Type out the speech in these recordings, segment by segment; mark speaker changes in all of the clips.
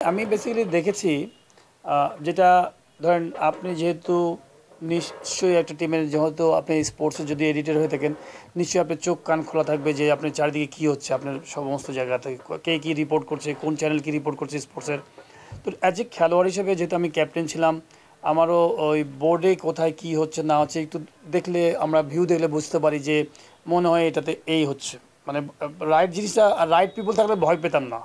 Speaker 1: আমি বেসিক্যালি দেখেছি যেটা ধরেন আপনি যেহেতু নিশ্চয়ই একটা টিমের যেহেতু আপনি স্পোর্টসে যদি এডিটর হয়ে থাকেন নিশ্চয়ই আপনার চোখ কান খোলা থাকবে যে আপনার চারিদিকে কী হচ্ছে আপনার সমস্ত জায়গাতে কে কী রিপোর্ট করছে কোন চ্যানেল কী রিপোর্ট করছে স্পোর্টসের। তো অ্যাজ এ খেলোয়াড় হিসেবে যেহেতু আমি ক্যাপ্টেন ছিলাম আমারও ওই বোর্ডে কোথায় কী হচ্ছে না হচ্ছে একটু দেখলে আমরা ভিউ দেখলে বুঝতে পারি যে মনে হয় এটাতে এই হচ্ছে মানে রাইট জিনিসটা রাইট পিপল থাকলে ভয় পেতাম না।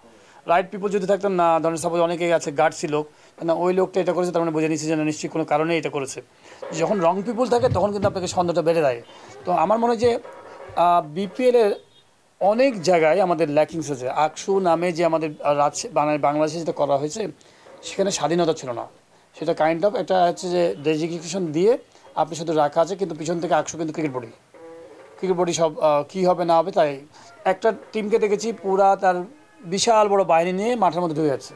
Speaker 1: রাইট পিপল যদি থাকতাম না ধরেন সাপোজ অনেকেই আছে গার্ডসি লোক না ওই লোকটা এটা করেছে তার মানে বুঝে নিচ্ছে যে নিশ্চয়ই কোনো কারণে এটা করেছে। যখন রং পিপল থাকে তখন কিন্তু আপনাকে সন্দেহটা বেড়ে যায়। তো আমার মনে হয় যে বিপিএলের অনেক জায়গায় আমাদের ল্যাকিংস আছে। আকসু নামে যে আমাদের বাংলাদেশে যেটা করা হয়েছে সেখানে স্বাধীনতা ছিল না। সেটা কাইন্ড অফ একটা হচ্ছে যে ডেজিগনেশন দিয়ে আপনি শুধু রাখা আছে কিন্তু পিছন থেকে আকসু কিন্তু ক্রিকেট বডি সব কী হবে না হবে তাই একটা টিমকে দেখেছি পুরা তার বিশাল বড় বাহিনী নিয়ে মাঠের মধ্যে ঢুকে যাচ্ছে,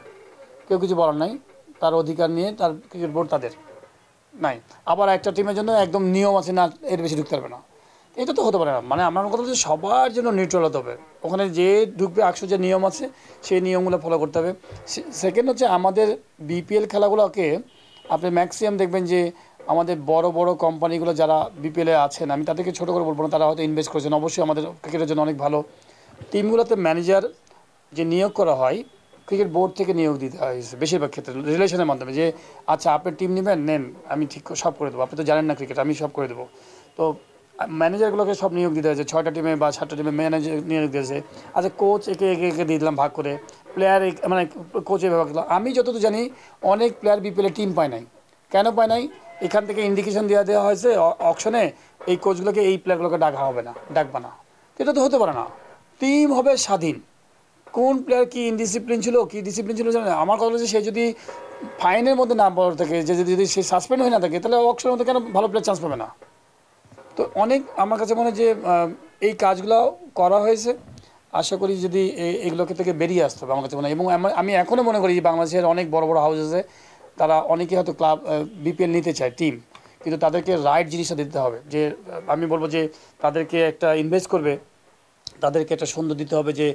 Speaker 1: কেউ কিছু বলার নাই, তার অধিকার নিয়ে তার ক্রিকেট বোর্ড তাদের নাই। আবার একটা টিমের জন্য একদম নিয়ম আছে না এর বেশি ঢুকতে পারবে না, এটা তো হতে পারে না। মানে আমার কথা হচ্ছে সবার জন্য নিউট্রাল হতে হবে, ওখানে যে ঢুকবে আকসু যে নিয়ম আছে সেই নিয়মগুলো ফলো করতে হবে। সেকেন্ড হচ্ছে আমাদের বিপিএল খেলাগুলোকে আপনি ম্যাক্সিমাম দেখবেন যে আমাদের বড় বড় কোম্পানিগুলো যারা বিপিএলে আছেন আমি তাদেরকে ছোটো করে বলবো না, তারা হয়তো ইনভেস্ট করেছেন অবশ্যই আমাদের ক্রিকেটের জন্য অনেক ভালো। টিমগুলোতে ম্যানেজার যে নিয়োগ করা হয় ক্রিকেট বোর্ড থেকে নিয়োগ দিতে হয় বেশিরভাগ ক্ষেত্রে রিলেশনের মাধ্যমে, যে আচ্ছা আপনি টিম নেবেন নেন আমি ঠিক সব করে দেবো, আপনি তো জানেন না ক্রিকেট আমি সব করে দেবো। তো ম্যানেজারগুলোকে সব নিয়োগ দিতে হয়েছে 6টা টিমে বা 7টা টিমে ম্যানেজার নিয়োগ দিয়েছে। আচ্ছা কোচ একে একে একে দিয়ে দিলাম ভাগ করে, প্লেয়ার মানে কোচে ভাগ দিলাম। আমি যতটুকু জানি অনেক প্লেয়ার বিপিএলে টিম পায় নাই, কেন পায় নাই? এখান থেকে ইন্ডিকেশন দেওয়া হয়েছে অকশনে এই কোচগুলোকে এই প্লেয়ারগুলোকে ডাকা হবে না, ডাকবা না। এটা তো হতে পারে না, টিম হবে স্বাধীন। কোন প্লেয়ার কি ইনডিসিপ্লিন ছিল কি ডিসিপ্লিন ছিল জানেন? আমার কথা হচ্ছে সে যদি ফাইনের মধ্যে না পড়ে থাকে, যে যদি সে সাসপেন্ড হয়ে না থাকে তাহলে অকশনের মধ্যে কেন ভালো প্লেয়ার চান্স পাবে না? তো অনেক আমার কাছে মনে হয় যে এই কাজগুলো করা হয়েছে। আশা করি যদি এগুলোকে থেকে বেরিয়ে আসতে হবে আমার কাছে মনে হয়। এবং আমি এখনও মনে করি যে বাংলাদেশের অনেক বড় বড় হাউস আছে তারা অনেকে হয়তো ক্লাব বিপিএল নিতে চায় টিম, কিন্তু তাদেরকে রাইট জিনিসটা দিতে হবে। যে আমি বলবো যে তাদেরকে একটা ইনভেস্ট করবে, তাদেরকে একটা সুন্দর দিতে হবে যে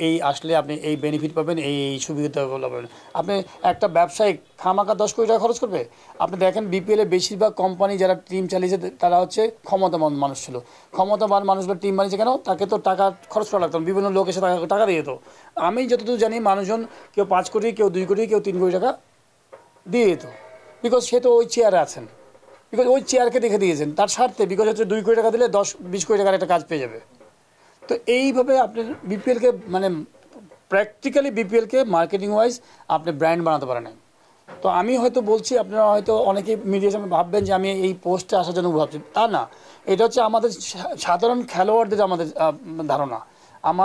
Speaker 1: এই আসলে আপনি এই বেনিফিট পাবেন এই সুবিধাগুলো পাবেন। আপনি একটা ব্যবসায়িক খামাখা 10 কোটি টাকা খরচ করবে। আপনি দেখেন বিপিএলে বেশিরভাগ কোম্পানি যারা টিম চালিয়েছে তারা হচ্ছে ক্ষমতাবান মানুষ ছিল। ক্ষমতাবান মানুষগুলো টিম বানিয়েছে কেন? তাকে তো টাকা খরচ করা লাগতো, বিভিন্ন লোক এসে টাকা দিয়ে যেত। আমি যতদূর জানি মানুষজন কেউ 5 কোটি কেউ 2 কোটি কেউ 3 কোটি টাকা দিয়ে যেত, বিকজ সে তো ওই চেয়ারে আছেন, বিকজ ওই চেয়ারকে দেখে দিয়েছেন তার স্বার্থে, বিকজ হচ্ছে 2 কোটি টাকা দিলে 10-20 কোটি টাকার একটা কাজ পেয়ে যাবে। তো এইভাবে আপনি বিপিএলকে মানে প্র্যাকটিক্যালি বিপিএলকে মার্কেটিং ওয়াইজ আপনি ব্র্যান্ড বানাতে পারেন। তো আমি হয়তো বলছি, আপনারা হয়তো অনেকেই মিডিয়ার সামনে ভাববেন যে আমি এই পোস্টে আসার জন্য ভাবছি, তা না। এটা হচ্ছে আমাদের সাধারণ খেলোয়াড়দের আমাদের ধারণা।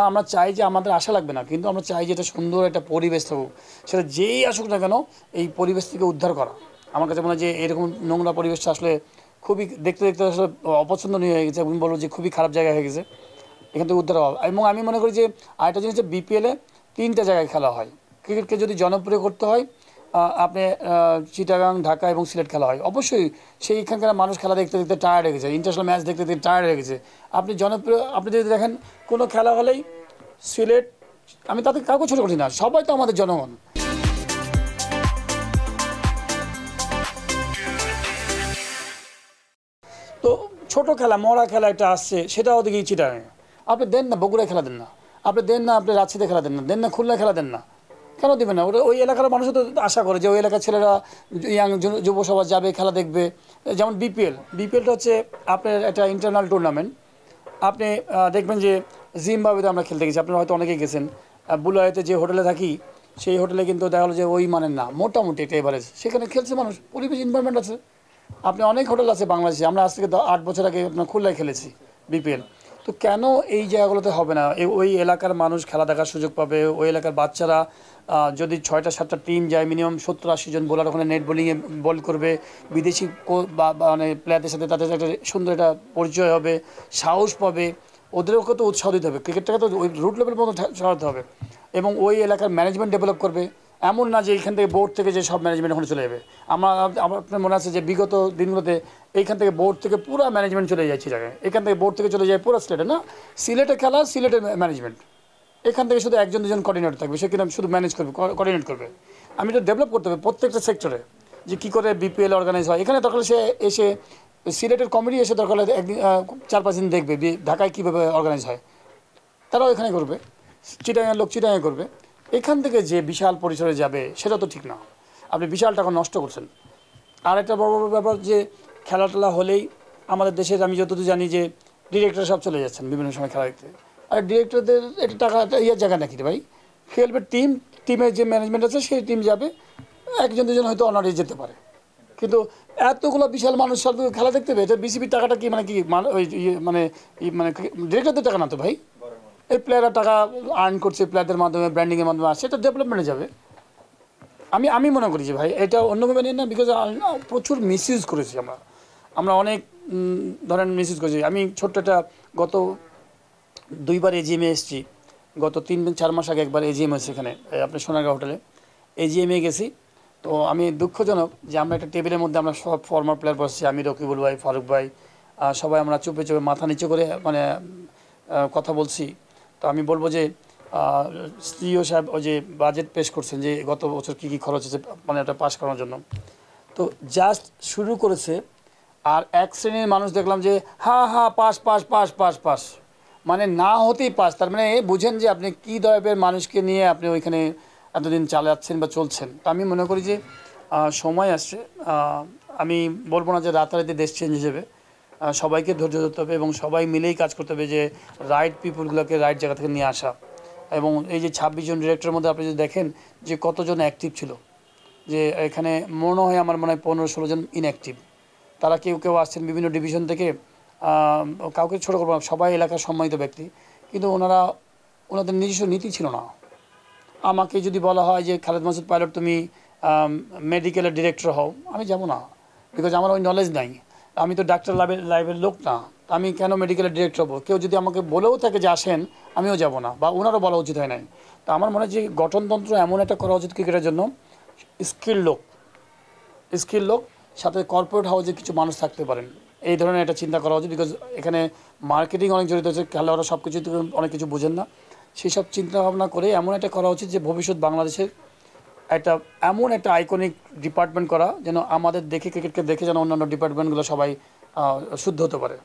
Speaker 1: আমরা চাই যে আমাদের আশা লাগবে না, কিন্তু আমরা চাই যে এটা সুন্দর একটা পরিবেশ থাকুক, সেটা যেই আসুক না কেন এই পরিবেশ থেকে উদ্ধার করা। আমার কাছে মনে হয় যে এরকম নোংরা পরিবেশটা আসলে খুবই দেখতে দেখতে আসলে অপছন্দনীয় হয়ে গেছে, আমি বলবো যে খুবই খারাপ জায়গা হয়ে গেছে, এখান থেকে উদ্ধার হওয়া। এবং আমি মনে করি যে আরেকটা জিনিস যে বিপিএলে 3টা জায়গায় খেলা হয়। ক্রিকেটকে যদি জনপ্রিয় করতে হয় আপনি চিটাগাং ঢাকা এবং সিলেট খেলা হয়, অবশ্যই সেইখানকার মানুষ খেলা দেখতে দেখতে টায়ার্ড হয়ে গেছে, ইন্টারন্যাশনাল ম্যাচ দেখতে দেখতে টায়ার্ড হয়ে গেছে। আপনি জনপ্রিয় আপনি যদি দেখেন কোনো খেলা হলেই সিলেট, আমি তাদের কাউকে ছোটো করি না, সবাই তো আমাদের জনগণ। তো ছোট খেলা মরা খেলা একটা আসছে সেটা ওদিকে চিটাগাং, আপনি দেন না বগুড়ায় খেলা দেন না, আপনি দেন না আপনি রাজশাহীতে খেলা দেন না, দেন না খুলনা খেলা দেন না, কেন দেবেন না? ওটা ওই এলাকার মানুষও তো আশা করে যে ওই এলাকার ছেলেরা ইয়াং যুব সমাজ যাবে খেলা দেখবে। যেমন বিপিএলটা হচ্ছে আপনার একটা ইন্টারন্যাশনাল টুর্নামেন্ট। আপনি দেখবেন যে জিম্বাবুয়েতে আমরা খেলতে গেছি, আপনারা হয়তো অনেকেই গেছেন। বুলাইতে যে হোটেলে থাকি সেই হোটেলে কিন্তু দেখা হলো যে ওই মানের না, মোটামুটি একটা এভারেজ, সেখানে খেলছে মানুষ, পরিবেশ এনভায়রনমেন্ট আছে। আপনি অনেক হোটেল আছে বাংলাদেশে, আমরা আজ থেকে 8 বছর আগে আপনার খুলনায় খেলেছি বিপিএল। তো কেন এই জায়গাগুলোতে হবে না? ওই এলাকার মানুষ খেলা দেখার সুযোগ পাবে, ওই এলাকার বাচ্চারা যদি 6টা-7টা টিম যায় মিনিমাম 70-80 জন বোলার ওখানে নেট বোলিংয়ে বল করবে, বিদেশি মানে প্লেয়ারদের সাথে তাদের একটা সুন্দর একটা পরিচয় হবে, সাহস পাবে, ওদেরকে তো উৎসাহ দিতে হবে, ক্রিকেটটাকে তো ওই রুট লেভেল মতো ছড়াতে হবে। এবং ওই এলাকার ম্যানেজমেন্ট ডেভেলপ করবে। এমন না যে এইখান থেকে বোর্ড থেকে যে সব ম্যানেজমেন্ট ওখানে চলে যাবে। আপনার মনে আছে যে বিগত দিনগুলোতে এইখান থেকে বোর্ড থেকে পুরো ম্যানেজমেন্ট চলে যাচ্ছে জায়গায়, এখান থেকে বোর্ড থেকে চলে যায় পুরো সিলেটে, না সিলেটে খেলা সিলেটের ম্যানেজমেন্ট, এখান থেকে শুধু 1-2 জন কোঅর্ডিনেটর থাকবে, সে কিনা শুধু ম্যানেজ করবে কোঅর্ডিনেট করবে। আমি এটা ডেভেলপ করতে হবে প্রত্যেকটা সেক্টরে, যে কী করে বিপিএল অর্গানাইজ হয়। এখানে দরকার সে এসে সিলেটের কমিটি এসে দরকার একদিন 4-5 দিন দেখবে ঢাকায় কীভাবে অর্গানাইজ হয়, তারাও এখানে করবে, চিটাগাঁয়ের লোক চিটাগাঁয়ে করবে। এখান থেকে যে বিশাল পরিসরে যাবে সেটা তো ঠিক না, আপনি বিশাল টাকা নষ্ট করছেন। আর একটা বড় বড় ব্যাপার যে খেলা টেলা হলেই আমাদের দেশের, আমি যতদূর জানি যে ডিরেক্টর সব চলে যাচ্ছেন বিভিন্ন সময় খেলা দেখতে। আর ডিরেক্টরদের একটা টাকা ইয়ের জায়গা নাকি রে ভাই, খেলবে টিমের যে ম্যানেজমেন্ট আছে সেই টিম যাবে, একজন দুজন হয়তো অনারে যেতে পারে, কিন্তু এতগুলো বিশাল মানুষ সব খেলা দেখতে হবে। এটা বিসিবির টাকাটা কি মানে কি ওই মানে মানে ডিরেক্টরদের টাকা না তো ভাই, এই প্লেয়াররা টাকা আর্ন করছে প্লেয়ারদের মাধ্যমে, ব্র্যান্ডিংয়ের মাধ্যমে আসছে, এটা ডেভেলপমেন্টে যাবে। আমি মনে করি যে ভাই এটা অন্যভাবে নিন না, বিকজ প্রচুর মিসইউজ করেছি আমরা অনেক ধরেন মিসইউজ করেছি। আমি ছোট্ট একটা গত 2বার এজিএমে এসেছি, গত 3-4 মাস আগে একবার এজিএম এসেছি এখানে আপনার সোনারগাঁও হোটেলে এজিএমে গেছি। তো আমি দুঃখজনক যে আমরা একটা টেবিলের মধ্যে আমরা সব ফর্মার প্লেয়ার বসছি, আমি রকিবুল ভাই, ফারুক ভাই, সবাই আমরা চুপে চুপে মাথা নিচু করে মানে কথা বলছি। তো আমি বলবো যে সিইও সাহেব ওই যে বাজেট পেশ করছেন যে গত বছর কী কী খরচ হয়েছে মানে এটা পাস করানোর জন্য, তো জাস্ট শুরু করেছে আর এক শ্রেণীর মানুষ দেখলাম যে হ্যাঁ pass pass pass pass pass, মানে না হতেই পাস। তার মানে বুঝেন যে আপনি কী টাইপের মানুষকে নিয়ে আপনি ওইখানে এতদিন চালাচ্ছেন বা চলছেন। তো আমি মনে করি যে সময় আসছে, আমি বলবো না যে রাতারাতি দেশ চেঞ্জ হয়ে যাবে, সবাইকে ধৈর্য ধরতে হবে এবং সবাই মিলেই কাজ করতে হবে যে রাইট পিপুলগুলোকে রাইট জায়গা থেকে নিয়ে আসা। এবং এই যে 26 জন ডিরেক্টরের মধ্যে আপনি যদি দেখেন যে কতজন অ্যাক্টিভ ছিল, যে এখানে মনে হয় আমার মনে হয় 15-16 জন ইনঅ্যাক্টিভ। তারা কেউ আসছেন বিভিন্ন ডিভিশন থেকে, কাউকে ছোটো করবো না, সবাই এলাকার সম্মানিত ব্যক্তি, কিন্তু ওনাদের নিজস্ব নীতি ছিল না। আমাকে যদি বলা হয় যে খালেদ মাসুদ পাইলট তুমি মেডিকেলের ডিরেক্টর হও, আমি যাব না, বিকজ আমার ওই নলেজ নাই। আমি তো ডাক্তার লাইভের লোক না, আমি কেন মেডিকেলের ডিরেক্টর হবো? কেউ যদি আমাকে বলেও থাকে যে আসেন, আমিও যাব না, বা ওনারও বলা উচিত হয় নাই। তো আমার মনে হয় যে গঠনতন্ত্র এমন একটা করা উচিত ক্রিকেটের জন্য, স্কিল লোক সাথে কর্পোরেট হাউসে কিছু মানুষ থাকতে পারেন, এই ধরনের একটা চিন্তা করা উচিত। বিকজ এখানে মার্কেটিং অনেক জড়িত আছে, খেলোয়াড়রা সব কিছু অনেক কিছু বোঝেন না, সেই সব চিন্তাভাবনা করে এমন একটা করা উচিত যে ভবিষ্যৎ বাংলাদেশের এমন একটা আইকনিক ডিপার্টমেন্ট করা, যেন আমাদের দেখে ক্রিকেটকে দেখে যেন অন্যান্য ডিপার্টমেন্টগুলো সবাই শুদ্ধ হতে পারে।